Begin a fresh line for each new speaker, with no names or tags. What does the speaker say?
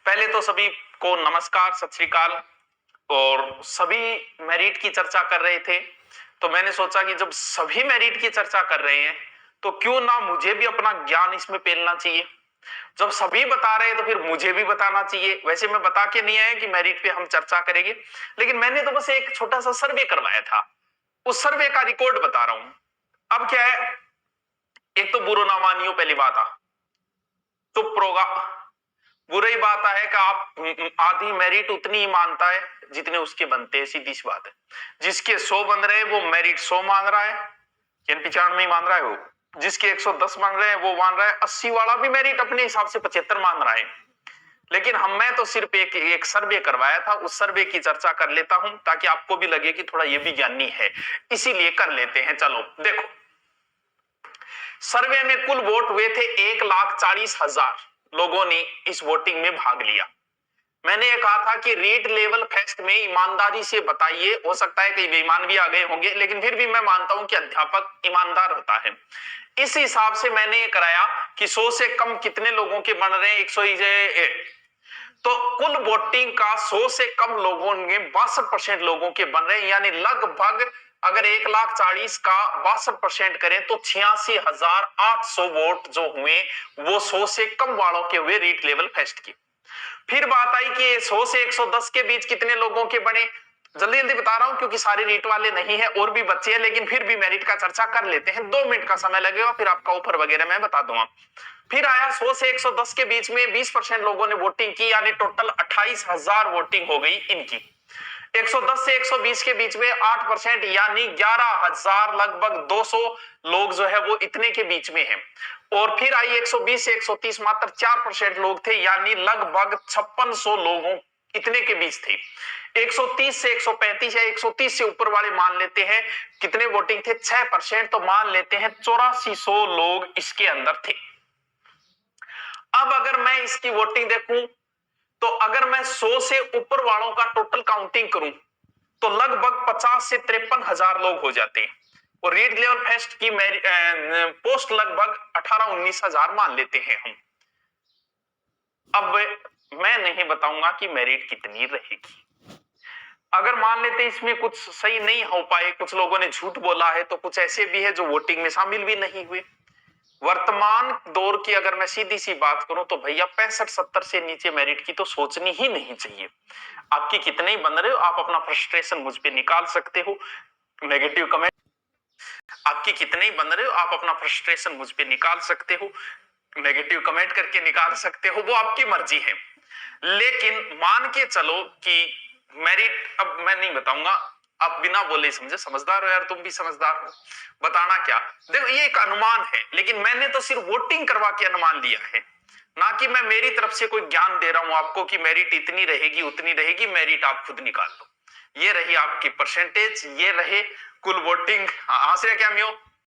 पहले तो सभी को नमस्कार, सत श्री अकाल। और सभी मेरिट की चर्चा कर रहे थे, तो मैंने सोचा कि जब सभी मेरिट की चर्चा कर रहे हैं तो क्यों ना मुझे भी अपना ज्ञान इसमें पेलना चाहिए। जब सभी बता रहे हैं तो फिर मुझे भी बताना चाहिए। वैसे मैं बता के नहीं आया कि मेरिट पे हम चर्चा करेंगे, लेकिन मैंने तो बस एक छोटा सा सर्वे करवाया था, उस सर्वे का रिकॉर्ड बता रहा हूं। अब क्या है, एक तो बुरो ना मानियो, पहली बात आ चुप रोगा। बुरी बात है कि आप आधी मेरिट उतनी ही मानता है जितने उसके बनते हैं, सीधी सी बात है। जिसके 100 बन रहे हैं वो मेरिट 100 मान रहा है, यानी 95 मान रहा है वो। जिसके 110 मान रहे हैं वो मान रहा है 80 वाला भी मेरिट अपने हिसाब से 75 मान रहा है। लेकिन मैं तो सिर्फ एक सर्वे करवाया था, उस सर्वे की चर्चा कर लेता हूं ताकि आपको भी लगे कि थोड़ा ये भी ज्ञानी है, इसीलिए कर लेते हैं। चलो देखो, सर्वे में कुल वोट हुए थे 1,40,000 लोगों ने इस वोटिंग में भाग लिया। मैंने ये कहा था कि रीड लेवल फेस्ट में ईमानदारी से बताइए, हो सकता है कई बेईमान भी आ गए होंगे, लेकिन फिर भी मैं मानता हूं कि अध्यापक ईमानदार होता है। इस हिसाब से मैंने ये कराया कि 100 से कम कितने लोगों के बन रहे हैं, 100 तो कुल वोटिंग का 100 से कम लोगों में 62% लोगों के बन रहे हैं, यानी लगभग अगर 1,40,000 का 62% करें तो 86,800 वोट जो हुए वो 100 से कम वालों के हुए रीट लेवल फेस्ट की। फिर बात आई कि 100 से 110 के बीच कितने लोगों के बने। जल्दी जल्दी बता रहा हूं क्योंकि सारे रीट वाले नहीं है और भी बच्चे हैं, लेकिन फिर भी मेरिट का चर्चा कर लेते हैं। 2 मिनट का समय लगेगा, फिर आपका ऑफर वगैरह मैं बता दूंगा। फिर आया 100 से 110 के बीच में 20% लोगों ने वोटिंग की, यानी टोटल 28,000 वोटिंग हो गई इनकी। 110 से 120 के बीच में 8% यानी 11,000, लगभग 200 लोग जो है वो इतने के बीच में हैं। और फिर आई 120 से 130, मात्र 4% लोग थे, यानी लगभग 5600 लोगों इतने के बीच थे। 130 से 135 या 130 से ऊपर वाले मान लेते हैं कितने वोटिंग थे, 6%, तो मान लेते हैं 8400 लोग इसके अंदर थे। अब अगर मैं इसकी वोटिंग देखूं तो अगर मैं 100 से ऊपर वालों का टोटल काउंटिंग करूं तो लगभग 50 से 53,000 लोग हो जाते हैं। और रीड लेवल फेस्ट की पोस्ट लगभग 18-19,000 मान लेते हैं हम। अब मैं नहीं बताऊंगा कि मेरिट कितनी रहेगी। अगर मान लेते इसमें कुछ सही नहीं हो पाए, कुछ लोगों ने झूठ बोला है, तो कुछ ऐसे भी है जो वोटिंग में शामिल भी नहीं हुए। वर्तमान दौर की अगर मैं सीधी सी बात करूं तो भैया 65-70 से नीचे मेरिट की तो सोचनी ही नहीं चाहिए। आपकी कितने ही बन रहे हो, आप अपना फ्रस्ट्रेशन मुझ पे निकाल सकते हो, नेगेटिव कमेंट। आपकी कितने ही बन रहे हो, आप अपना फ्रस्ट्रेशन मुझ पे निकाल सकते हो, नेगेटिव कमेंट करके निकाल सकते हो, वो आपकी मर्जी है। लेकिन मान के चलो कि मेरिट, अब मैं नहीं बताऊंगा, आप बिना बोले समझे, समझदार हो यार, तुम भी समझदार हो, बताना क्या। देखो ये एक अनुमान है, लेकिन मैंने तो सिर्फ वोटिंग करवा के अनुमान लिया है, ना कि मैं मेरी तरफ से कोई ज्ञान दे रहा हूं आपको कि मेरिट इतनी रहेगी उतनी रहेगी। मेरिट आप खुद निकाल लो। ये रही आपकी परसेंटेज, ये रहे कुल वोटिंग। हंस रहे क्या मियो?